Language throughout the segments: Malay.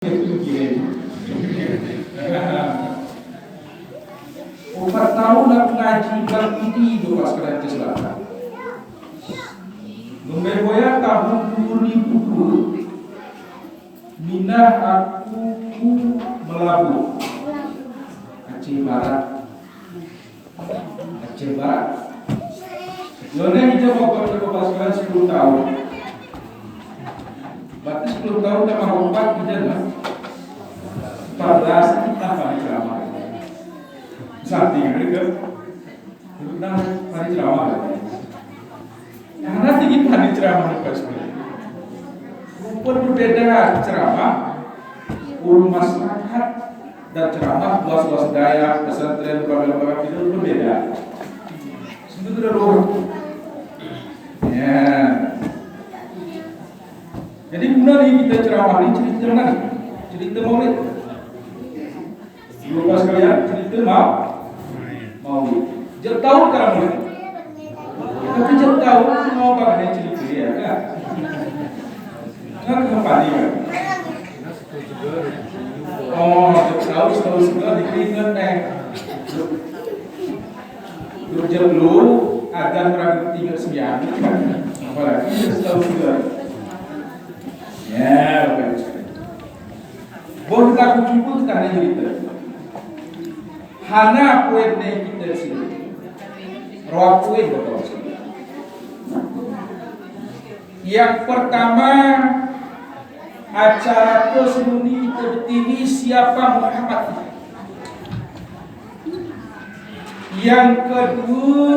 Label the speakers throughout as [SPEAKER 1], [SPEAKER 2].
[SPEAKER 1] 4 tahun nak mengaji dalam ini dua sekarang Selatan. Membehoya tahun 2002 minah aku melabur Aceh Barat. Yona kita mau berpasukan 10 tahun. Berarti 10 tahun tak mahu 4 kita lah. 14 kita hari ceramah. Saat ini ke kita hari ceramah. Karena tinggi hari ceramah lepas ini. Rumput berbeda ceramah, urus masyarakat dan ceramah luas-luas daya pesantren lembaga-lembaga itu berbeda. Sudah roh. Ya. Jadi guna nih kita ceramah ini cerita mana? Cerita maulid. Lupa sekalian cerita maulid. Jangan tahu kan maulid. Tapi jangan tahu mau bagaimana cerita ya kan? Kan kembali kan? Oh, tahu segala dikeringat nih. Dulu adan orang tinggal sembilan, apalagi tahu juga. Ya, bukan sekali. Boleh tak cukup karena cerita. Hana poin kita sini. Roh poin betul sini. Yang pertama acara tersembunyi tertini siapa Muhammad. Yang kedua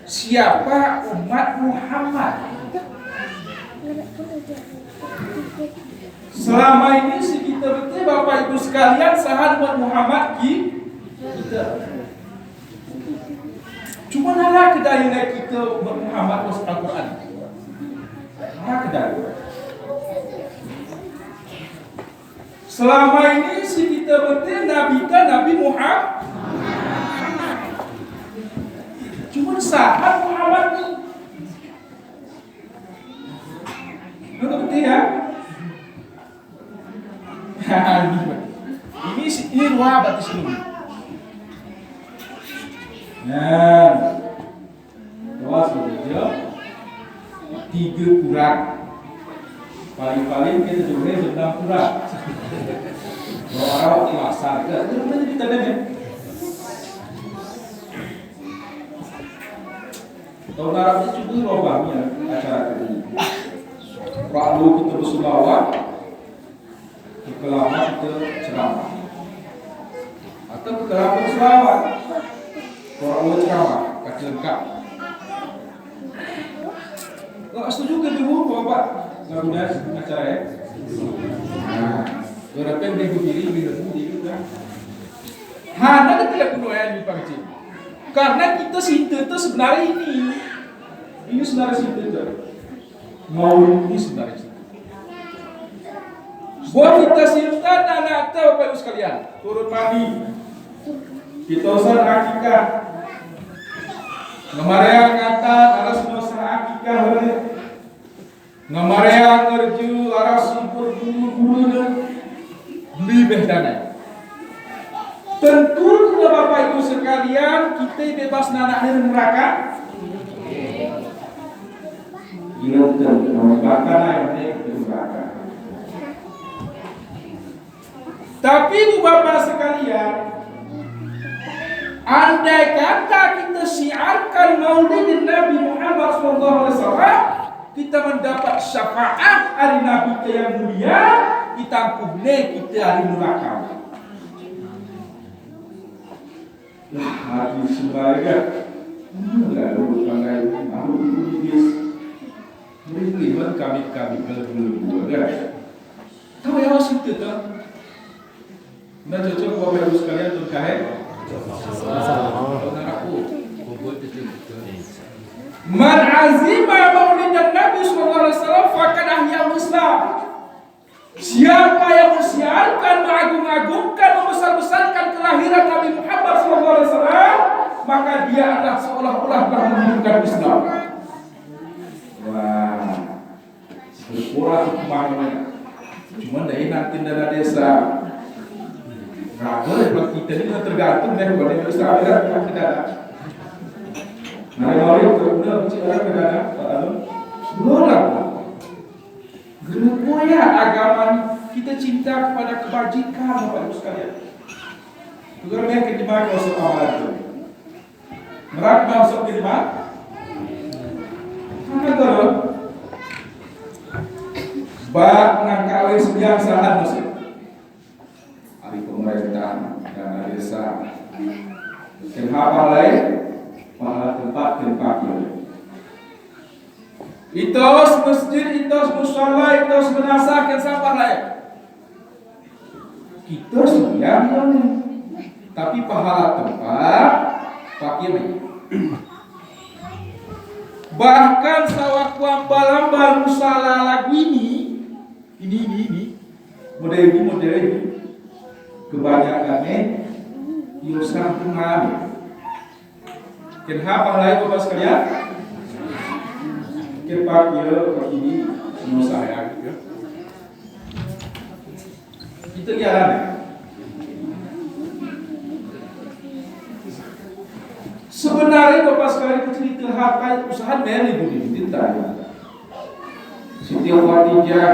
[SPEAKER 1] siapa umat Muhammad. Selama ini kita betul Bapak Ibu sekalian sahan umat Muhammad kita. Cuma nara kedai kita umat Muhammad was Al-Quran. Nara kedai. Selama ini kita betul Nabi Muhammad. Cuma sahabat Muhammad ni. Betul ya? Ini dua batis dulu. Nah, dua saja. 3 kurang. Paling-paling kita juga 6 kurang. Orang pasar itu mana kita dengar? Tahun Arab itu juga robahnya acara ini. Lalu kita bersulawat, kelama kita ceramah. Atau kelama bersulawat, kalau ceramah, kata lengkap. Kalau setuju ke dulu, Bapak, nggak mudah acara ya. Nah, berapa yang berdiri kan? Hana kan tidak kuno yang dipakai. Karena kita cinta itu sebenarnya ini sebenarnya cinta itu. Maulid ini sebenarnya cinta. Buat kita cinta anak Bapak Ibu sekalian, turun mandi. Kita usah akikah. Ngamareang kata harus usah akikah boleh. Ngamareang kerja harus impor guru-guru beli behdana. Tentu Bapak Ibu sekalian kita bebas nanak dari neraka. Gila tentu bakal yang neraka. Tapi Ibu Bapak sekalian, andai kata kita syiarkan Maulid Nabi Muhammad SAW, kita mendapat syafaat hari Nabi yang mulia, kita ampuni kita hari neraka. Lah, hati sebagai enggak lupa lagi malu iblis. Beriman kami belum kan? Tahu yang maksud itu kan? Nah cocok Bapak Ibu sekalian terkait. Man azima maulidan Nabi sallallahu alaihi wasallam faqad ahya'al Islam. Siapa yang mensiarkan, mengagung-agungkan, membesar-besarkan kelahiran Nabi Muhammad SAW, maka dia adalah seolah-olah telah menghidupkan Islam. Wah, berkurang kemana-mana. Cuma dari nanti dana desa. Nah, kalau kita ini tergantung dari dana desa ada tidak. Nah, kalau itu benar bicara dana, boleh. Kenapa ya agama kita cinta kepada kebajikan, Bapak Ibu sekalian? Bukan yang kita masuk amalan itu. Merak masuk kita. Mana tu? Bak ngangkawin sebiang sahat musik. Hari pemerintah dan desa. Kenapa lain? Pada tempat ini. Itos masjid, itos musala, itos menasahkan sampah lain. Kita sebiang ni. Tapi pahala tempat pakai banyak. Bahkan sawah kuambal-ambal musala lagu ini model ini kebanyakannya yosan pengalami. Kenapa lain Bapak sekalian? Kenapa ini semua saya gitu. Kita jalan. Sebenarnya Bapak sekalian cerita harta usaha dari budi ditanya. Siti Khadijah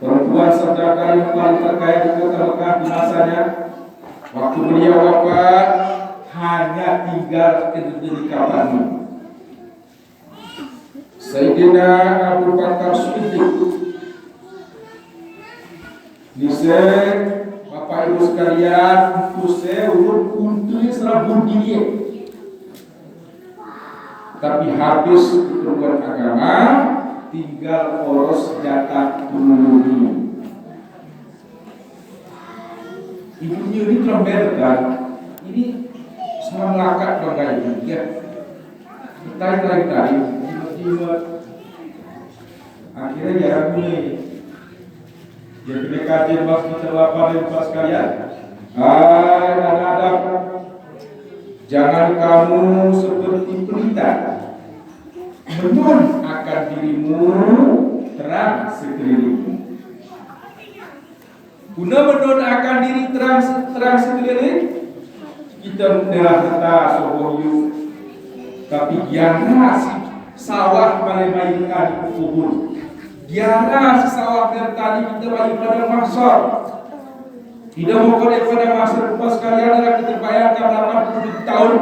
[SPEAKER 1] perempuan sedekah yang paling terkaya di kota Mekah di masanya. Waktu beliau wafat hanya tinggal di kabarnya. Sayyidina Abu Bakar Siddiq. Nisir Bapak Ibu sekalian, untuk serabun dia. Tapi habis keperluan agama, tinggal oros jatah dulu. Ibunya ini teromberkan, ini sama melakat bangga ya. Tarik, tiba-tiba akhirnya jarang mulai. Dia kena kajian waktu terlapar dari Bapak sekalian. Anak-anak, jangan kamu seperti pelita menun akan dirimu terang sekelilingmu. Guna menun akan diri terang sekeliling, kita mendelah harta sobohyu, tapi jangan sawah main-mainkan di kubur. Diana sesawah bertani kita bagi pada mahsyar. Tidak mau pada mahsyar Bapak sekalian adalah kita bayangkan 80 tahun.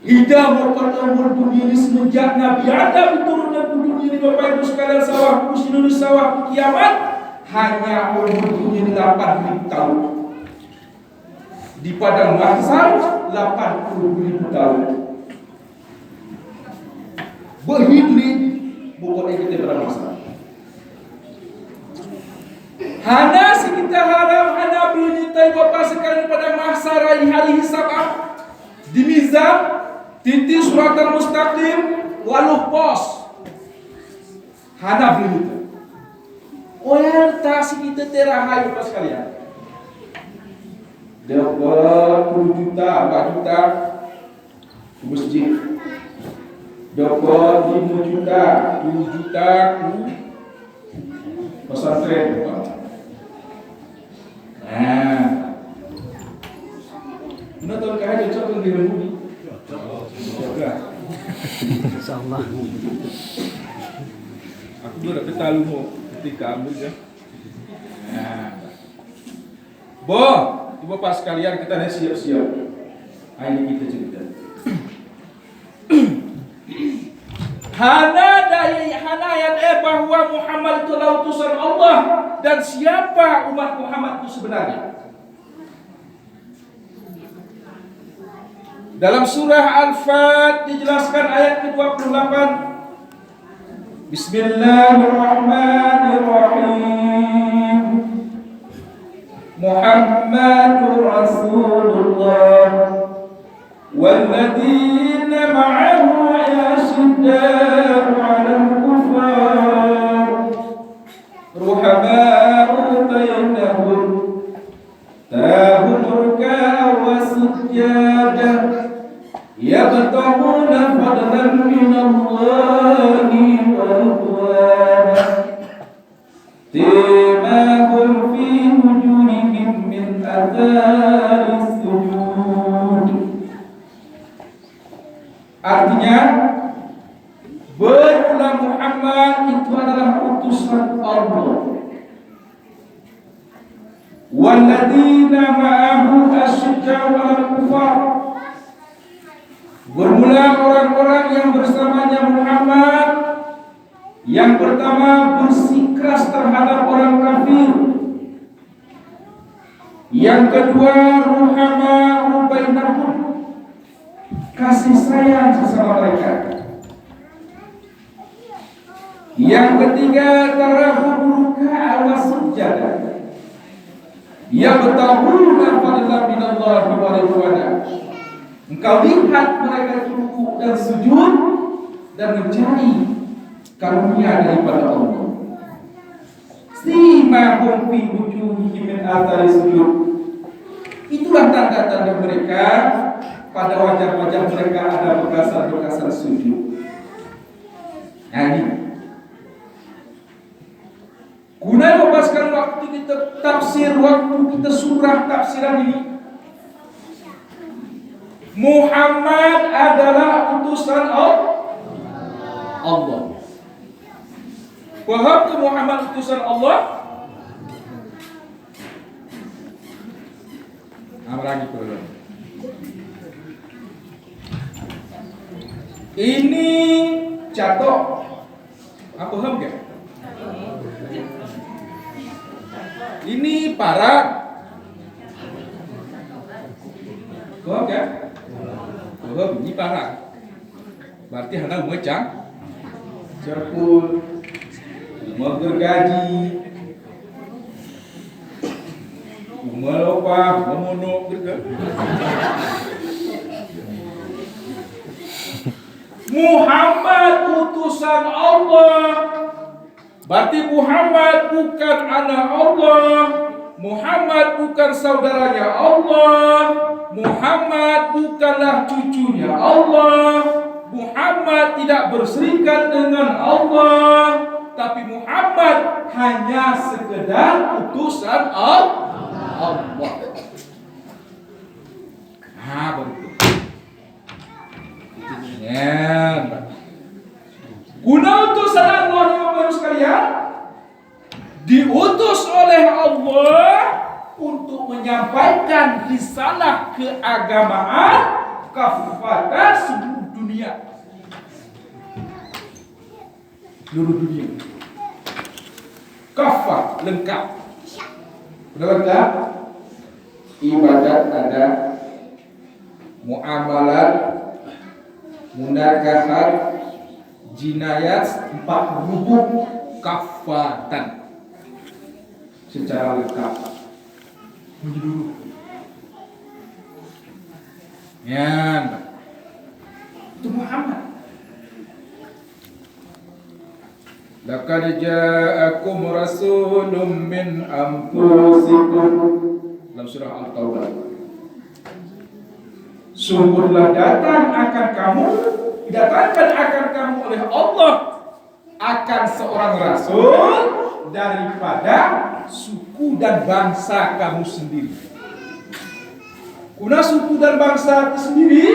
[SPEAKER 1] Tidak mau pada umur dunia ini semenjak Nabi Adam diturunkan ke dunia ini Bapak Ibu sekalian sawah seluruh sawah kiamat hanya umur dunia ini 80 tahun. Di padang mahsyar 80.000 tahun. Berhidlit pokoknya kita bermasalah. Hana kita harap hana bernitai Bapak sekalian pada mahsyar hari hisab di mizan titik suratan mustaqim lalu pos. Hana bernitai. Oyar kita terahai Bapak sekalian. Dapat 10 juta, 4 juta masjid. Dapat 5 juta, 2 juta pesantren. Nah, benar tahun kaya cocok dengan diri bumi.
[SPEAKER 2] Insyaallah.
[SPEAKER 1] Aku udah ketalu mau ketika ambil ya. Nah, Bapak sekalian kita nih siap-siap. Ini kita cerita. Hana ayat bahwa Muhammad itu utusan Allah dan siapa umat Muhammad itu sebenarnya. Dalam surah Al-Fat dijelaskan ayat ke-28. Bismillahirrahmanirrahim. Muhammadur Rasulullah walladzina ma'ahu ashiddaa'u 'alal kuffar ruhamaa'u bainahum tahum ruk'an wa sujjadan yabtaghuna fadlan minallahi wa ridwana simahum fi wujuhihim min atharis sujud. Artinya berulah Muhammad itu adalah utusan Allah. Walladzina ma'ahu asyidda'u 'alal kufar. Bermula orang-orang yang bersamanya Muhammad, yang pertama bersikeras terhadap orang kafir. Yang kedua ruhama'u bainahum, kasih sayang sesama mereka. Yang ketiga tarahum ruka'a wa sujada, yabtahuna fadlan minallahi wa ridwana. Engkau lihat mereka ruku dan sujud dan mencari karunia daripada Allah. Simahum fi wujuhihim min athari sujud. Itulah tanda-tanda mereka, pada wajah-wajah mereka ada bekasan-bekasan sujud. Nah ini guna melepaskan waktu kita tafsir, waktu kita surah tafsiran ini. Muhammad adalah utusan Allah. Paham ke Muhammad utusan Allah? Apa lagi perlu? Ini catok. Apa paham ke? Ini parang. Paham ke? Paham, ini parang. Berarti hendak mengecang cerpul, mau gergaji, melopah, memonok gitu. Muhammad utusan Allah. Berarti Muhammad bukan anak Allah. Muhammad bukan saudaranya Allah. Muhammad bukanlah cucunya Allah. Muhammad tidak berserikat dengan Allah. Tapi Muhammad hanya sekedar utusan Allah. Nah, begitu. Ya. Guna utusan Allah Bapak sekalian, diutus oleh Allah untuk menyampaikan risalah keagamaan kepada seluruh dunia. Seluruh dunia. Kafah lengkap. Lengkap. Ibadat ada, muamalat, munakahat, jinayat, 4 rukun kafatan secara lengkap. Dulu. Ya, itu Muhammad. Laqad ja'akum rasulun min anfusikum, dalam surah Al-Taubah. Sungguhlah didatangkan akan kamu oleh Allah akan seorang rasul daripada suku dan bangsa kamu sendiri. Kuna suku dan bangsa itu sendiri,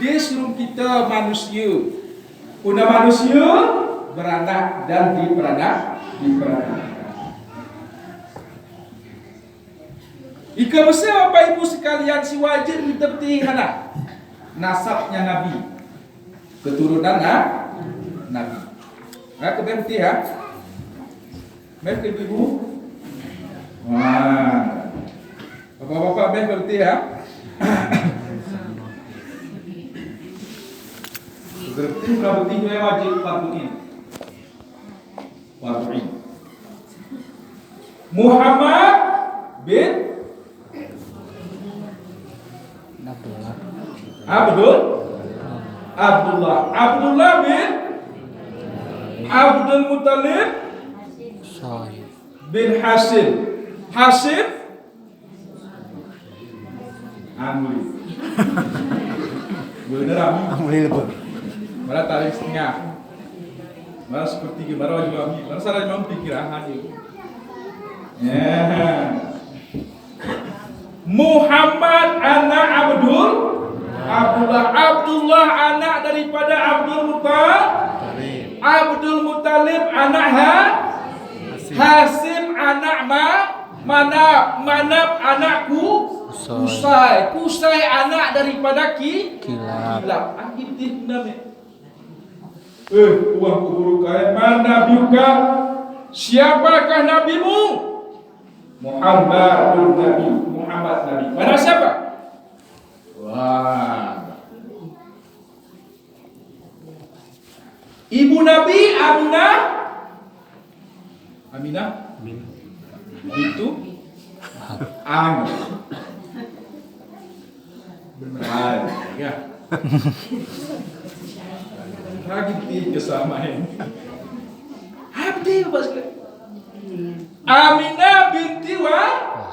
[SPEAKER 1] dia suruh kita manusia. Kuna manusia beranak dan diperanak. Ika besar Bapak Ibu sekalian, si wajib kita penting anak nasabnya Nabi, keturunan Nabi. Aku berhenti ya. Baik Ibu. Wah. Bapak-bapak berhenti ya. Berarti berarti wajib farduin. Muhammad bin Abdullah bin Abdul Muttalib bin Hashim Amri. Bener Amri lebih. Malah tarik setengah. Malah seperti gimana wajib Amri. Malah salah Imam pikiran itu. Ya. Muhammad anak Abdullah. Abdullah anak daripada Abdul Muttalib anak Hasim anak Manab anakku Kusai anak daripada Kilab. Akibtih namanya. Uang kuburu kaya mana biuka? Siapakah nabimu? Muhammad Nabi. Mana siapa? Wah. Ibu Nabi Aminah. Itu Aminah. Benar ya. Lagi kesamaan. Abdi Bapak sekalian. Aminah binti Wahana.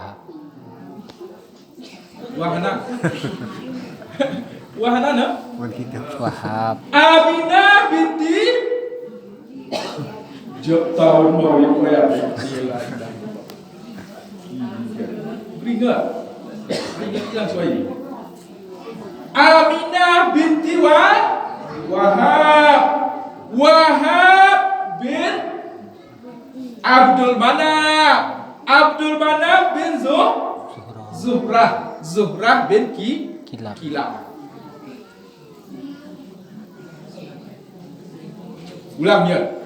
[SPEAKER 1] Wahab. Aminah binti tahun mau yang kaya. Beringat yang suai. Aminah binti Wahab bin Abdul Manaf bin Zuhrah bin Kilab. Ulang ya.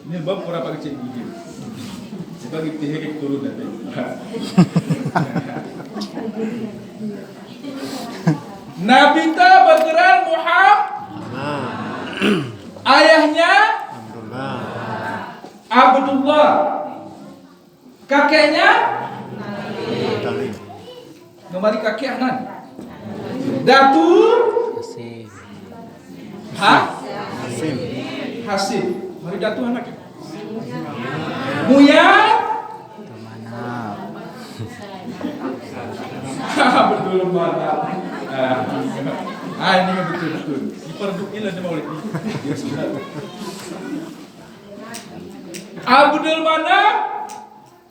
[SPEAKER 1] Ini bab orang pakai cek gigi. Sebagai tehek turun nanti. Nabi ta bergerak Muhammad. Ayahnya Abdullah. Kakeknya kembali kakek Hanan. Datu Hasim. Mari datu anak. Muya betul mana. Ini betul. Diperdukilah dia maulid ini. Abdul Manaf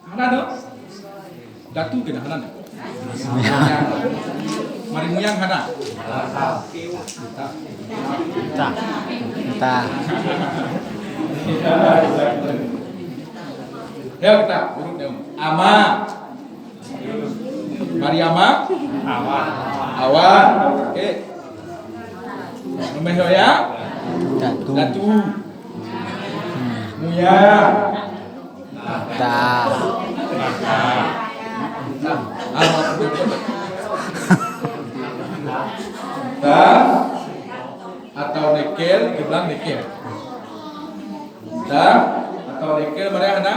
[SPEAKER 1] Hanan. Datu kena Hanan. Mari muyang Hanan. Kita. Ya kita urut dia. Ama. Mariama. Awan. Oke. Nomor ya. Datu. Muya. Atau nekel, dibilang nekel. Atau nekel mereka ada.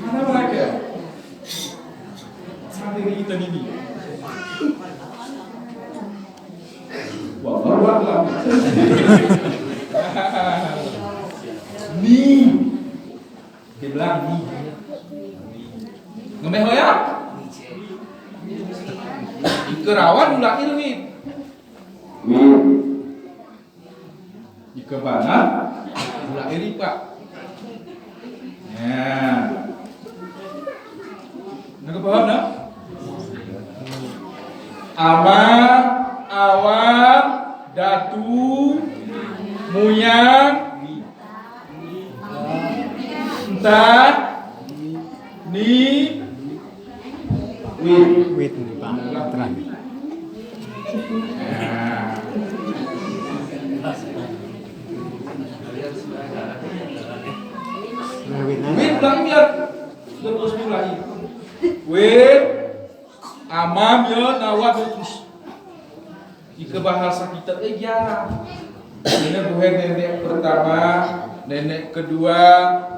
[SPEAKER 1] Mana mereka? Sampai kita ini. Wah, nih, dibilang nih. Ngemeho ya? Ikerawan lahir nih. Ikebana lahir Pak. Ya. Nggak paham nak? Awan, datu, muyang, entah, ni, wit, terang. Wit bilang biar terus mulai. Wit, amam ya nawat terus. Jika bahasa kita ya. Ini bukan nenek pertama, nenek kedua,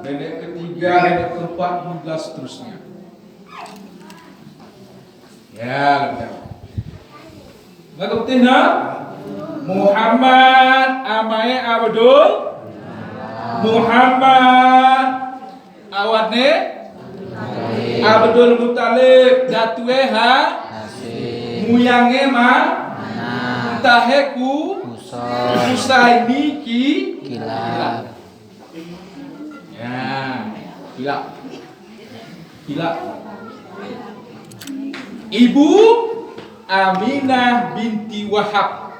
[SPEAKER 1] nenek ketiga, nenek keempat, hingga seterusnya. Ya, nggak penting nak? Muhammad amai Abdul Muhammad awatne Abdul Muttalib jatuhe muyange taheku Husaini
[SPEAKER 2] kilap.
[SPEAKER 1] Ya, kilap. Ibu Aminah binti Wahab.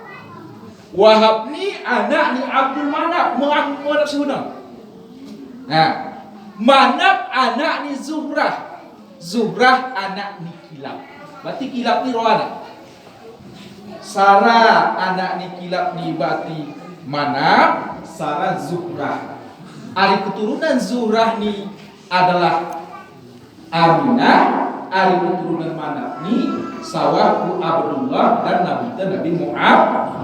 [SPEAKER 1] Wahab ni anak ni Abdul Manaf, mengaku anak sebenar. Nah, Manaf anak ni Zuhrah. Zuhrah anak ni Kilab. Berarti Kilab ni rohana. Sarah anak ni Kilab ni berarti Manaf, Sarah Zuhrah. Ari keturunan Zuhrah ni adalah Aminah, ari keturunan Manaf ni Sawahu Abdullah dan Nabi Muhammad.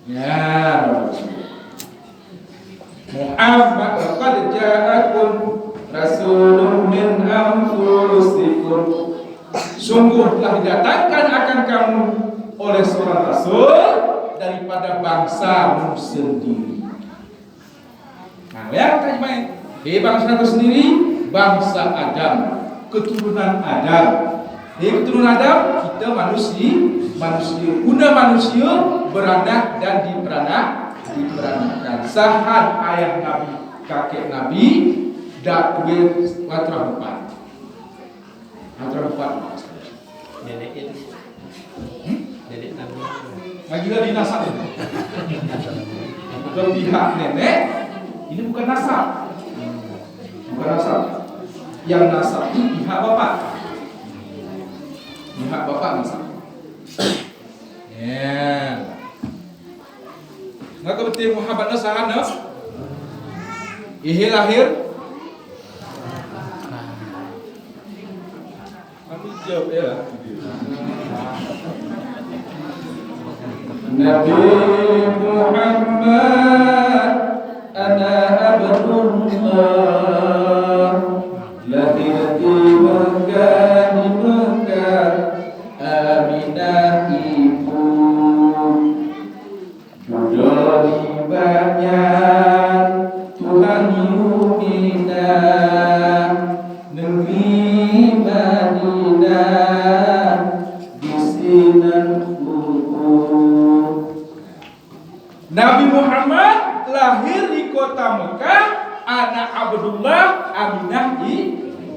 [SPEAKER 1] Ya, Muhammad qad ja'akum rasulun min anfusikum. Sungguh telah didatangkan akan kamu oleh seorang rasul daripada bangsamu sendiri. Nah, ya terjemahan. Bangsa itu sendiri bangsa Adam, keturunan Adam. Keturunan Adam kita manusia. Guna manusia beranak dan diperanakan. Sahan ayah Nabi, kakek Nabi, dak duwe matra empat.
[SPEAKER 2] Nenek itu. Nenek Nabi.
[SPEAKER 1] Lagi di nasab itu. Bukan pihak nenek, ini bukan nasab. Bukan nasab. Yang nasab ini pihak bapak. Pihak bapak nasab. Ya. Maka betul Muhammad nasahana. Ihe lahir. Kami jawab ya. Nabi Muhammad ana Abdullah lahir di Mekah Aminah ibu dari banyak Tuhan Yuminah negeri Madinah di sinan Nabi Muhammad lahir di kota Mekah, anak Abdullah, Aminah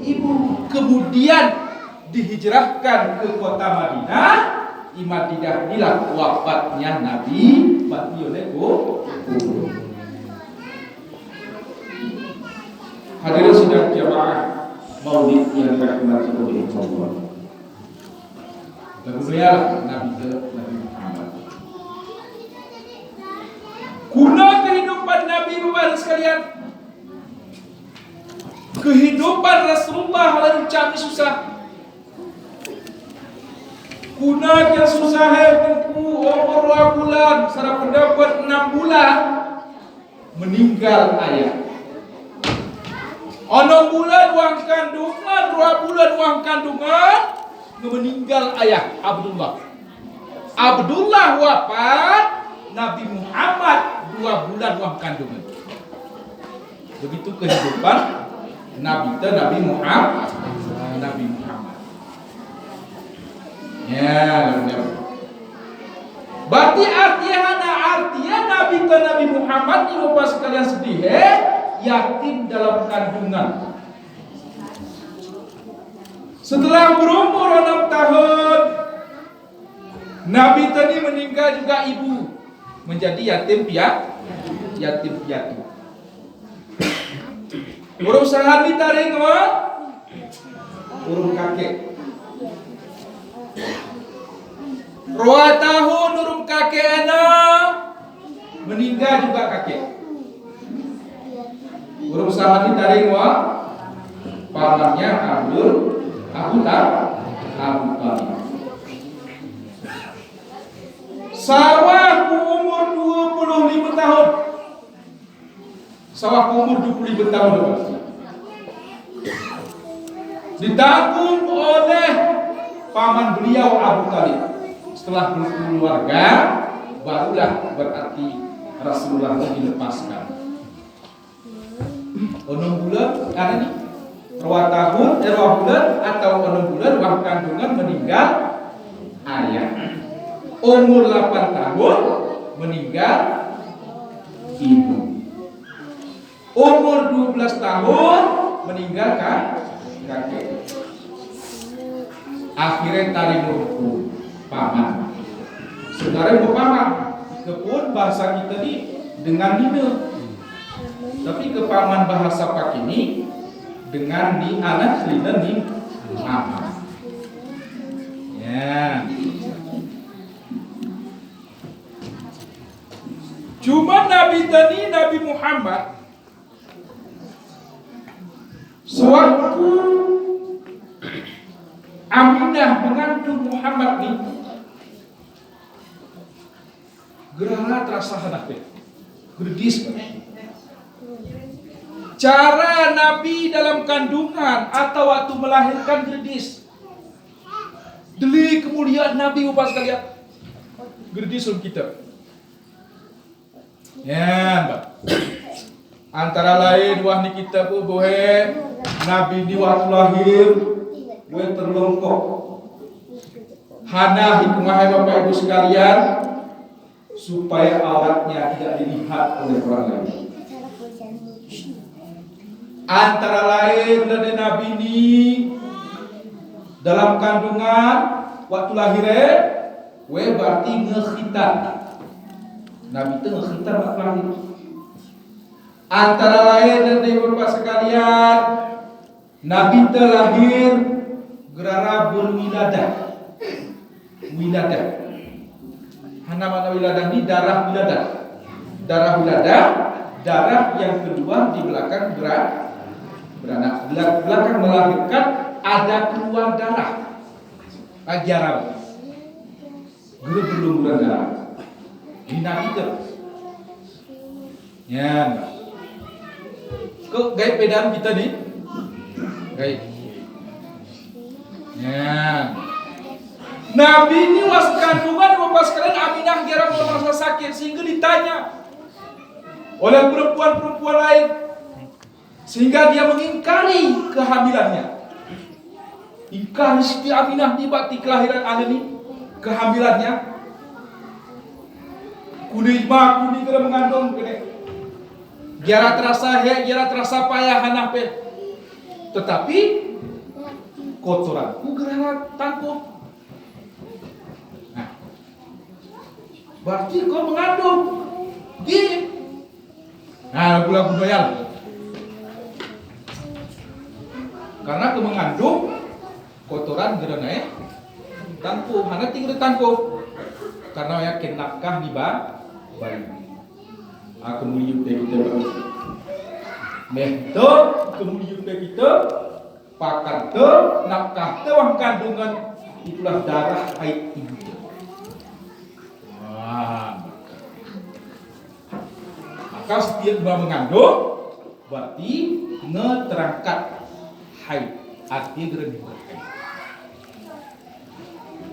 [SPEAKER 1] ibu. Kemudian dihijrahkan ke kota Madinah. Di Madinah inilah wafatnya Nabi Batiyoleko. Hadirin sidang jamaah Maulid yang dirahmati oleh Allah. Lagu Nabi Muhammad. Guna kehidupan Nabi Muhammad sekalian, kehidupan Rasulullah lalu cami susah. Guna yang susah tempuh umur 2 bulan, secara pendapat 6 bulan meninggal ayah. 6 bulan uang kandungan, 2 bulan uang kandungan, meninggal ayah Abdullah. Abdullah wafat, Nabi Muhammad 2 bulan uang kandungan. Begitu kehidupan Nabi Muhammad. Ya, berarti artinya Nabi Muhammad ini lupa sekalian sedih, yatim dalam kandungan. Setelah berumur 6 tahun, Nabi tadi meninggal juga ibu, menjadi yatim piatu. Urung sahan ditarik urung kakek. 2 tahun urung kakek anak, meninggal juga kakek. Urung sahan ditarik pamannya Abu Talib. Sawahku umur 25 tahun. Sawahku umur 25 tahun. Ditanggung oleh paman beliau Abu Talib. Setelah berkeluarga, barulah berarti Rasulullah dilepaskan. 6 bulan, hari ini 2 tahun, 2 bulan atau 6 bulan uang kandungan meninggal ayah. umur 8 tahun meninggal ibu. Umur 12 tahun meninggal kakek. Akhirnya tarik hukum paman. Sebenarnya mau paman, kepun bahasa kita ni dengan nina. Tapi ke paman bahasa pak ini dengan ni anak lina ni mama. Ya. Cuma Nabi tadi, Nabi Muhammad, sewaktu Aminah mengandung Muhammad ni, gerana terasa hanapnya, gerdis. Cara Nabi dalam kandungan atau waktu melahirkan gerdis. Deli kemuliaan Nabi upas sekalian, gerdis kita. Ya, Mbak. Antara lain wah ni kita pun bohe Nabi ni waktu lahir bohe terlongkok. Hana hikmah Bapak Ibu sekalian supaya auratnya tidak dilihat oleh orang lain. Antara lain dari Nabi ni dalam kandungan waktu lahirnya we berarti ngekhitan. Nabi itu ngekhitan waktu lahir. Antara lain dari Bapak sekalian, Nabi terlahir gerara berwiladah. Wiladah. Hana mana wiladah ini darah wiladah. Darah wiladah, darah yang kedua di belakang beranak. Belakang melahirkan ada keluar darah. Ajaran. Guru belum darah. Ini Nabi itu. Ya. Kok gaib bedaan kita nih? Gaib. Ya. Nabi ini was kandungan Bapak sekalian Aminah jarang merasa sakit sehingga ditanya oleh perempuan-perempuan lain sehingga dia mengingkari kehamilannya. Ingkari Siti Aminah di bakti kelahiran anak ini kehamilannya. Kuni kena mengandung kene. Jara terasa payah hanape. Tetapi kotoranku gerana tangkup. Nah, berarti kau mengandung. Gini. Nah, lagu bayar. Karena kau mengandung kotoran gerana tangkup. Hana tinggal tangkup. Karena yakin nafkah di bayi. Aku melihat kita baru. Mehto kemudian kita pakar te nafkah te wang kandungan itulah darah haid ibu. Wah. Maka setiap mengandung berarti ngeterangkat haid. Artinya gerani berhaid.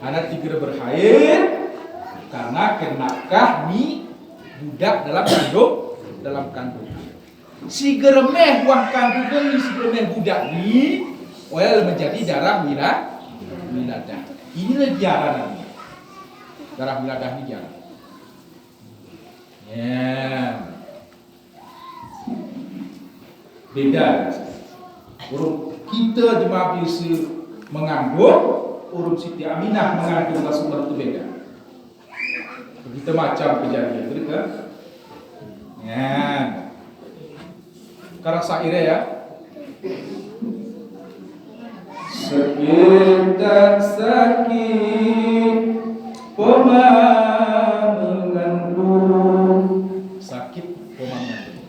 [SPEAKER 1] Anak tiga berhaid karena kenakah ni budak dalam kandung. Si geremeh wang kandungan ni si geremeh budak ni oil menjadi darah wiladah. Inilah jarang namanya. Darah wiladah ni jarang. Ya. Beda. Urut kita jemaah biasa mengandung, urut Siti Aminah mengandung Rasulullah itu beda. Begitu macam kejadian, betul kan? Ya. Karena syairnya ya. Sekitar sakit poma mengandung. Sakit poma mengandung.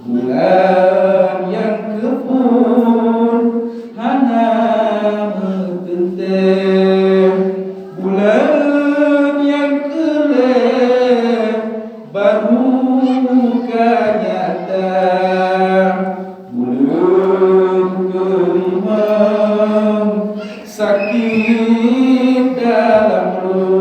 [SPEAKER 1] Bulan yang kebun hana mententeng. Bulan yang kelem baru nyata. Bulan kelima sakit dalam roh.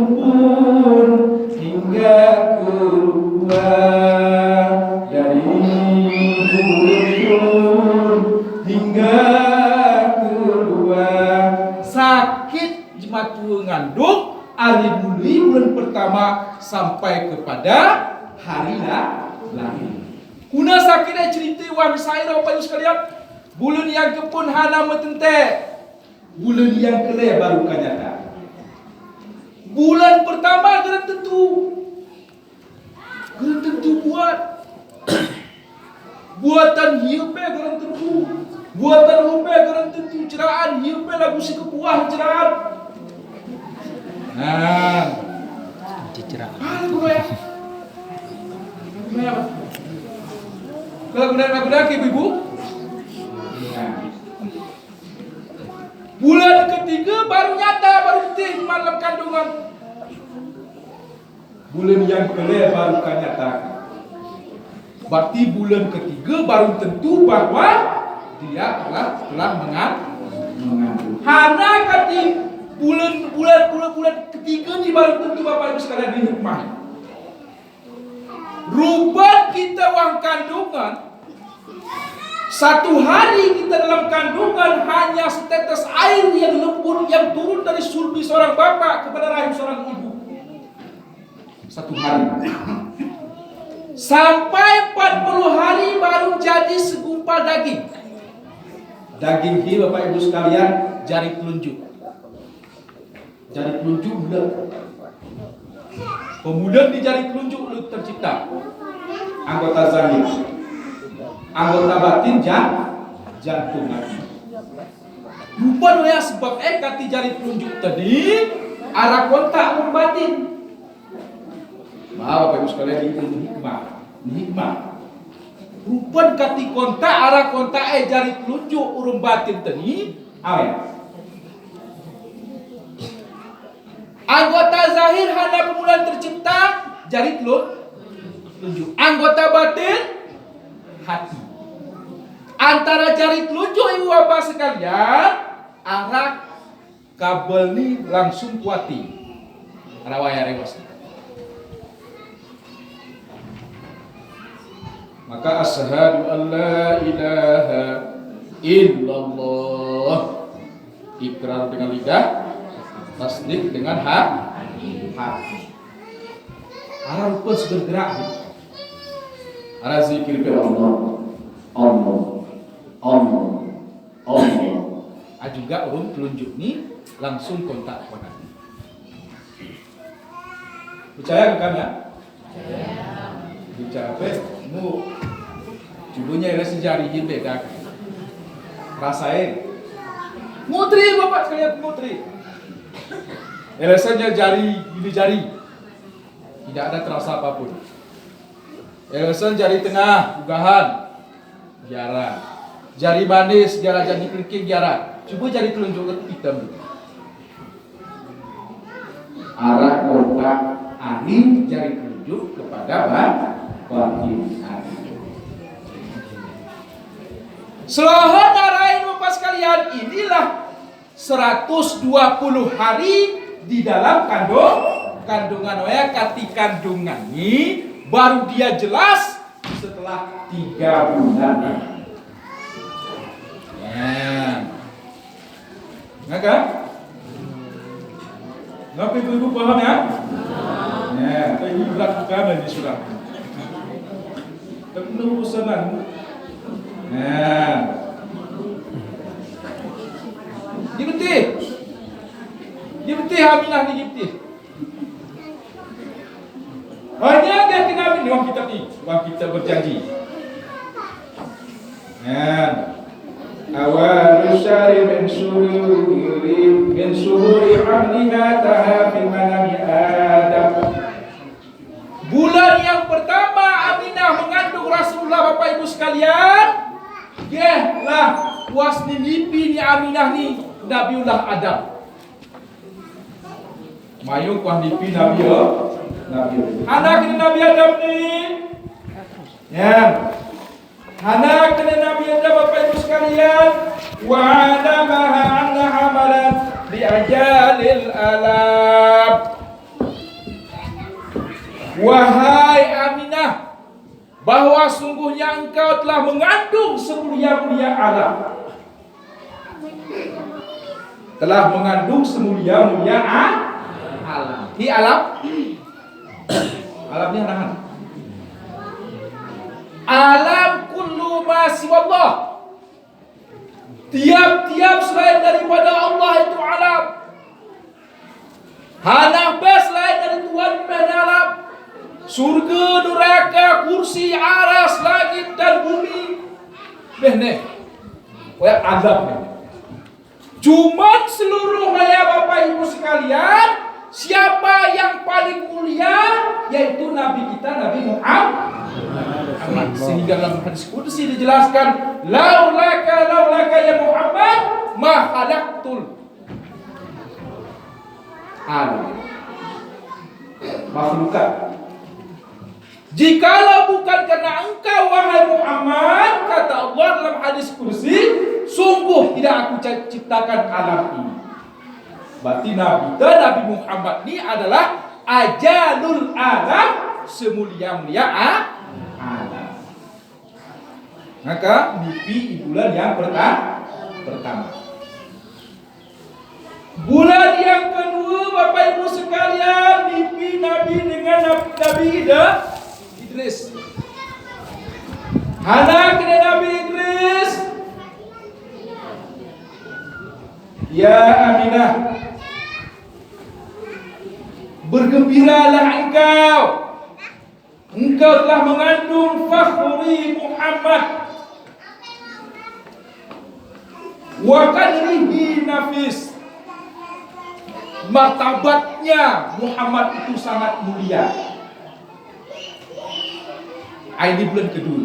[SPEAKER 1] pun hingga keluar dari mulut hingga keluar. Sakit jematu ngandung hari muli bulan pertama sampai kepada hari lahir. Kuna sakitnya cerita wan saya Bapak Ibu sekalian. Bulan yang kepun hana metente. Bulan yang kele baru kanyata. Bulan pertama geran tentu buatan hiupe geran tentu. Buatan hupe geran tentu ceraan hiupe lagu si kepuah ceraan. Nah,
[SPEAKER 2] Cerah.
[SPEAKER 1] lagu ya. Lagu ke ibu. Bulan ketiga baru nyata, baru betul malam kandungan. Bulan yang kelima baru nyata. Berarti bulan ketiga baru tentu bahwa dia telah mengandung. Hana kati bulan ketiga ni baru tentu Bapak Ibu sekalian di rumah. Ruban kita wang kandungan. Satu hari kita dalam kandungan hanya setetes air yang lembut yang turun dari sulbi seorang bapak kepada rahim seorang ibu. Satu hari. Sampai 40 hari baru jadi segumpal daging. Daging ini Bapak Ibu sekalian jari telunjuk. Jari telunjuk bulat. Kemudian di jari telunjuk tercipta anggota zahir. Anggota batin jantung lagi. Lupa ya sebab kati jari telunjuk tadi arah kontak batin. Maaf Bapak Ibu sekalian ini hikmah. Lupa kati kontak arah kontak jari telunjuk urung batin tadi awet. Anggota zahir hanya permulaan tercipta jari telunjuk. Anggota batin hati. Antara jari telunjuk ibu bapak sekalian, arah kabel ni langsung kuati. Rawaya rewas. Maka asyhadu an la ilaha illallah. Ikrar dengan lidah, tasdik dengan hati. Arah rupa bergerak. Arah zikir ke Allah. Juga urung telunjuk ni langsung kontak konan. Percaya kan ya? Percaya apa? Mu judulnya adalah sejari himbe dak. Rasain. Mutri bapak sekalian mutri. Alasannya ini jari. Tidak ada terasa apapun. Alasan jari tengah, ugahan. Jarang. Jari manis, jarang jadi kelingking jarang. Coba jari telunjuk hitam. Arah kontak angin jari telunjuk kepada batin hati. Selahan arahin bapak sekalian, inilah 120 hari di dalam kandungan kati kandungan ini baru dia jelas setelah 3 bulan. Enggak kan? Ngapa ibu paham ya? Ya, ibu lakukan lagi sudah. Penuh usahaan. Nah, gimana? Gimana Aminah ni gimana? Hanya dia kena ambil uang kita ni, uang kita berjanji. Nah, awal syari min suhuri hamliha taha fi manami Adam. Bulan yang pertama Aminah mengandung Rasulullah Bapak Ibu sekalian. Lah puas ni mimpi ni Aminah ni Nabiullah Adam. Mayu kuah mimpi Nabi anak ni Nabi Adam ni. Ya. Anak kena Nabi Adam Bapak Ibu sekalian. Wa alamaha anna hamalan bi ajalil alam. Wahai Aminah, bahwa sungguhnya engkau telah mengandung semulia-mulia alam. Telah mengandung semulia-mulia alam. Hi alam? Alamnya nahan. Alam kullu ma siwallah. Tiap-tiap selain daripada Allah itu alam. Hanafah selain dari Tuhan alam. Surga, neraka, kursi, aras, langit dan bumi. Behne. Wah azab. Cuma seluruh raya Bapak Ibu sekalian, siapa yang paling mulia yaitu Nabi kita, Nabi Muhammad. Sehingga dalam hadis qudsi dijelaskan, laulaka ya Muhammad ma khalaqtul alam. Makhlukat. Jikalau bukan karena engkau wahai Muhammad, kata Allah dalam hadis qudsi, sungguh tidak aku ciptakan alam ini. Berarti Nabi Muhammad ini adalah ajalul alam, semulia-mulia alam. Maka mimpi bulan yang pertama. Bulan yang kedua Bapak Ibu sekalian, mimpi Nabi dengan Nabi Idris. Anak Nabi Idris. Ya Aminah, bergembiralah engkau telah mengandung fakhri Muhammad wa qadrihi nafis. Martabatnya Muhammad itu sangat mulia. Ini bulan kedua.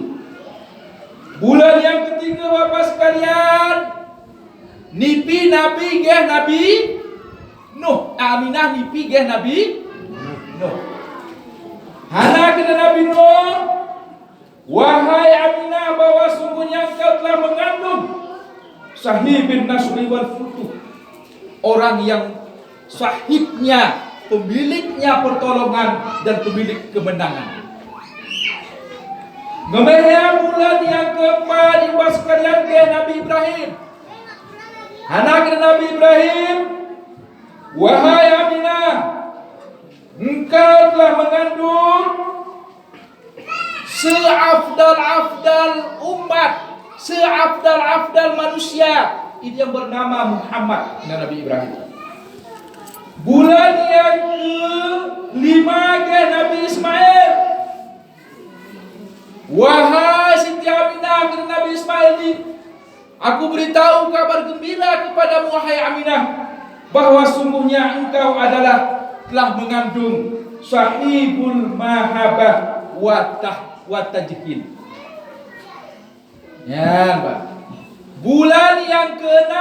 [SPEAKER 1] Bulan yang ketiga Bapak sekalian, nipi Nabi geh Nabi Nuh. Aminah nipi geh Nabi Nuh. Anak Nabi Nuh, wahai Aminah, bahwa sungguhnya engkau telah mengandung sahibin nasri wal futuh, orang yang sahibnya, pemiliknya pertolongan dan pemilik kemenangan. Ngemehya bulan yang keempat Ibu sekalian ke Nabi Ibrahim. Anak Nabi Ibrahim, wahai Aminah, engkau telah mengandung seafdal umat, seafdal manusia, ini yang bernama Muhammad. Nabi Ibrahim. Bulan yang ke-5 ke Nabi Ismail. Wahai Siti Aminah ke Nabi Ismail ini, aku beritahu kabar gembira kepadamu wahai Aminah, bahwa sungguhnya engkau adalah telah mengandung sahibul mahabah wa tajhil. Ya, Pak. Bulan yang ke-6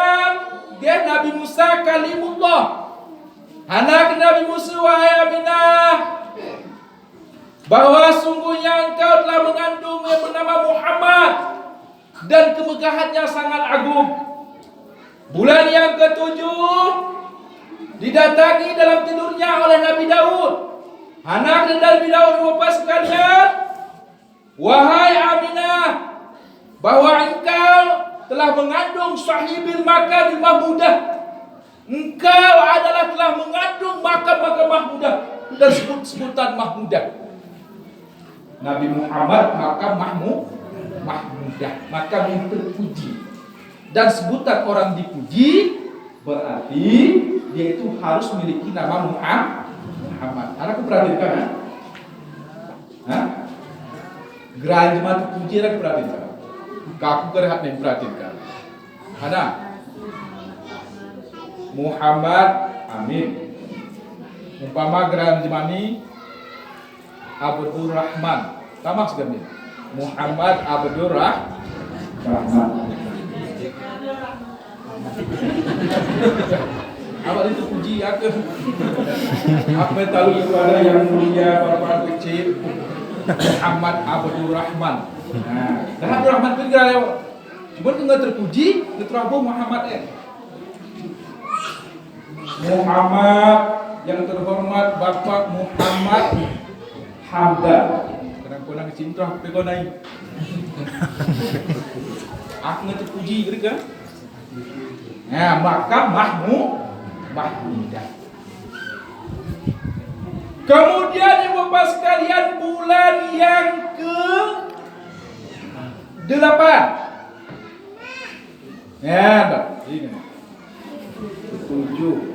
[SPEAKER 1] dia Nabi Musa kalimullah. Anak Nabi Musa wahai Aminah, bahwa sungguhnya engkau telah mengandung yang bernama Muhammad dan kemegahannya sangat agung. Bulan yang ke-7 didatangi dalam tidurnya oleh Nabi Daud. Anak Nabi Daud Bapak sekalian, wahai Aminah, bahwa engkau telah mengandung sahibil makam mahmudah. Engkau adalah telah mengandung makam-makam mahmudah dan sebutan mahmudah. Nabi Muhammad makam mahmudah, makam yang terpuji. Dan sebutan orang dipuji berarti dia itu harus memiliki nama Muhammad. Anakku perhatikan, gerai jemaat terpuji anakku perhatikan. Kaku kerehat nih perhatikan. Ada Muhammad Amin. Umpama gerai jemaat ini Abdur Rahman. Tamak segini. Muhammad Abdur Rahman. Awak itu puji aku. Apa tahu kepada yang mulia Bapak kecil Muhammad Abdur Rahman. Nah, Abdur Rahman itu kira cuma enggak terpuji, terlalu Muhammad Muhammad yang terhormat Bapak Muhammad Hamdan. Kadang-kadang cinta pegonai. Aku ngerti puji mereka. Nah, maka Mahmudah. Kemudian ibu bapak sekalian, bulan yang ke-8. Ya, Mbak. Ini. 7.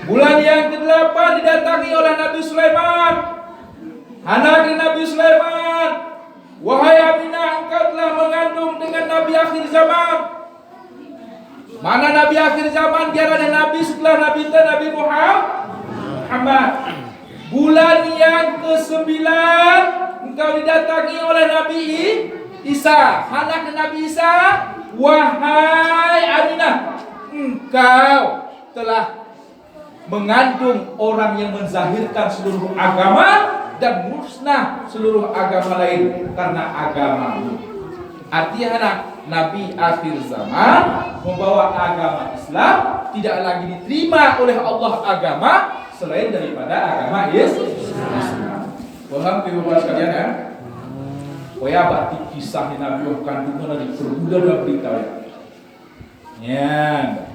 [SPEAKER 1] Bulan yang ke-8 didatangi oleh Nabi Sulaiman. Anak Nabi Sulaiman, wahai Aminah, engkau telah mengandung dengan Nabi akhir zaman. Mana Nabi akhir zaman? Dia ada Nabi setelah Nabi Muhammad. Bulan yang ke-9 engkau didatangi oleh Nabi Isa. Anak Nabi Isa, wahai Aminah, engkau telah mengandung orang yang menzahirkan seluruh agama dan musnah seluruh agama lain karena agamamu. Artinya anak Nabi akhir zaman membawa agama Islam, tidak lagi diterima oleh Allah agama selain daripada agama Islam. Paham Bapak sekalian ya? Koya batik kisah Nabi kandungan dari perbudak dan berita ya.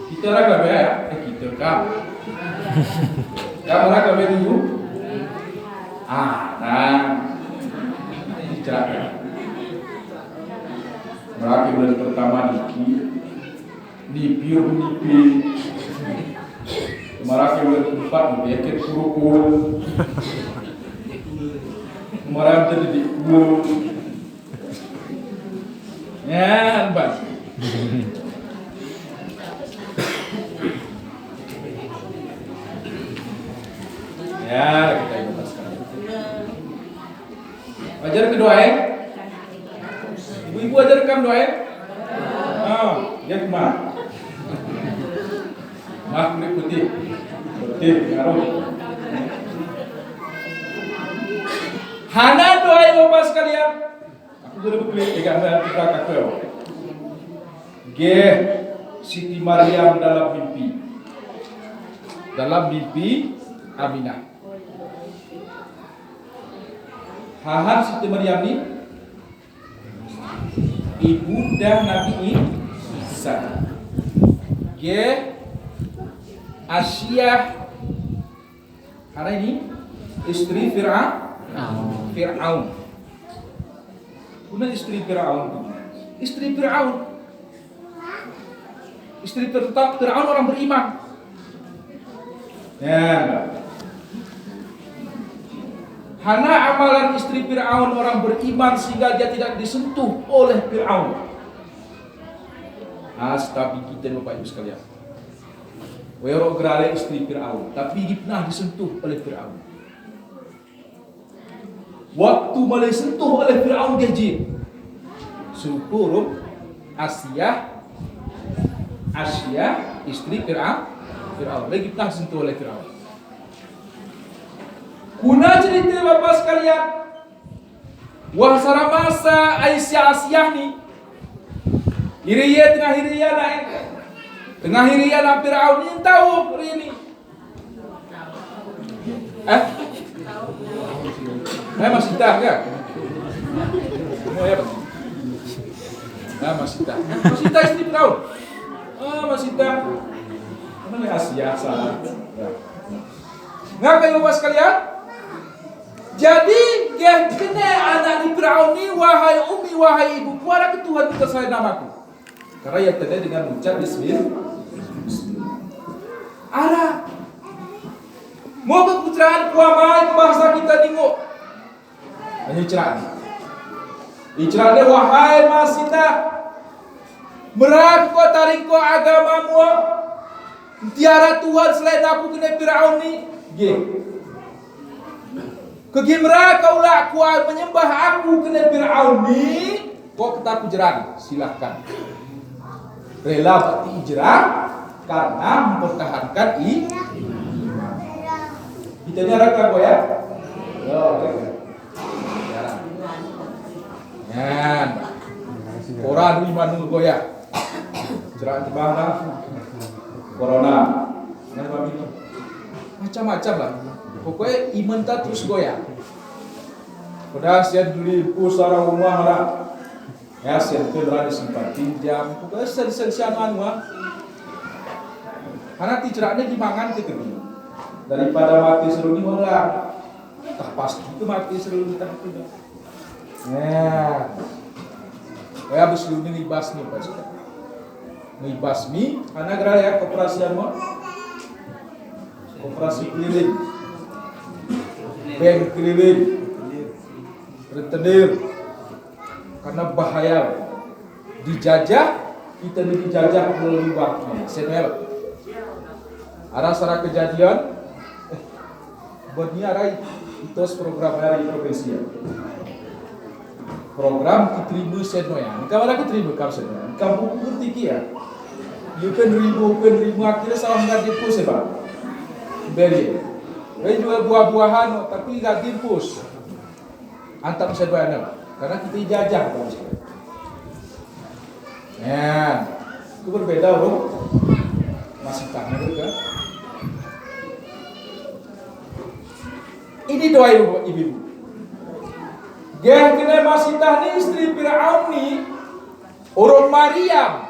[SPEAKER 1] Kita raga ya, kita kam. Kamu raga dulu. Nah, bicara. Mereka bulan pertama nipi. Mereka bulan keempat bikin kurukul. Mereka jadi dikul. Ya, Mbak. Ya, kita ikut sekarang. Ajar kedua ya. Ibu-ibu ajarkan doa ya. Ya kemana? Kulit putih, ngaruh. Hana doa ya Bapak sekalian. Aku sudah berkelit tiga kita kakek. Siti Maryam dalam mimpi Aminah. Hahan Siti Maryam ini ibunda Nabi Isa. Asyah hari ini istri Fir'aun. Kuna istri Fir'aun. Istri Fir'aun orang beriman. Ya. Hana amalan istri Fir'aun orang beriman sehingga dia tidak disentuh oleh Fir'aun. Tapi kita Bapak Ibu sekalian, wero gerale istri Fir'aun, tapi dia pernah disentuh oleh Fir'aun. Waktu mulai sentuh oleh Fir'aun dia jin. Syukur Asyah istri Fir'aun lagi pernah sentuh oleh Fir'aun. Kuna cerita Bapak sekalian, wahsara masa Asyah ni tengah hiriya na Fir'aun ni tahu ini. Masih tak ya? Oh ya Pak. Masih tak istri Fir'aun. Masih tak. Mana Asyah salah. Ngapa Bapak sekalian? Jadi kena anak di Fir'aun ni, wahai umi, wahai ibu, kuara ke Tuhan kita saya namaku. Karena ia tadi dengan ucap Bismillah. Ada. Mau keputraan kuamai ke bahasa kita tengok. Hanya Icerah wahai masita, merak kau tarik kau agamamu. Tiada Tuhan selain aku kena Fir'aun ni. Kegimra kaulah kuat menyembah aku kena Fir'aun ni, kau kata kujeran, silahkan. Rela bati ijrah karena mempertahankan iman. Kita nyarakan kau ya. Koran imanu goyah. Cerah tebang corona. Macam-macam lah. Pokoknya iman tak terus goyah. Pada sian dulu pusara rumah lah. Ya sian kelra disimpan pinjam. Pokoknya sel-sel mah. Karena ticeraknya dimangan ke kedua. Daripada mati seruni malah. Tak pasti itu mati seruni tak tidak. Nah. Kayak habis lu ngibas nih Pak Sudah. Ngibas nih, karena geraya koperasi mah. Koperasi keliling. Bank keliling. Rentenir. Karena bahaya. Dijajah, kita dijajah melalui waktu. Senel. Ada sarah kejadian. Buatnya ada itu program dari provinsi. Program diterima senoyan. Kamu ada diterima kamu senoyan. Kamu ngerti ya? Bukan ribu akhirnya salah nggak dipus ya Pak. Beri. Beri jual buah-buahan tapi nggak dipus. Antar senoyan karena kita jajah kamu senoyan. Ya, itu berbeda bro. Masih tanya juga. Ini doa ibu-ibu. Yang kena masih tani istri Fir'aun ni orang Maryam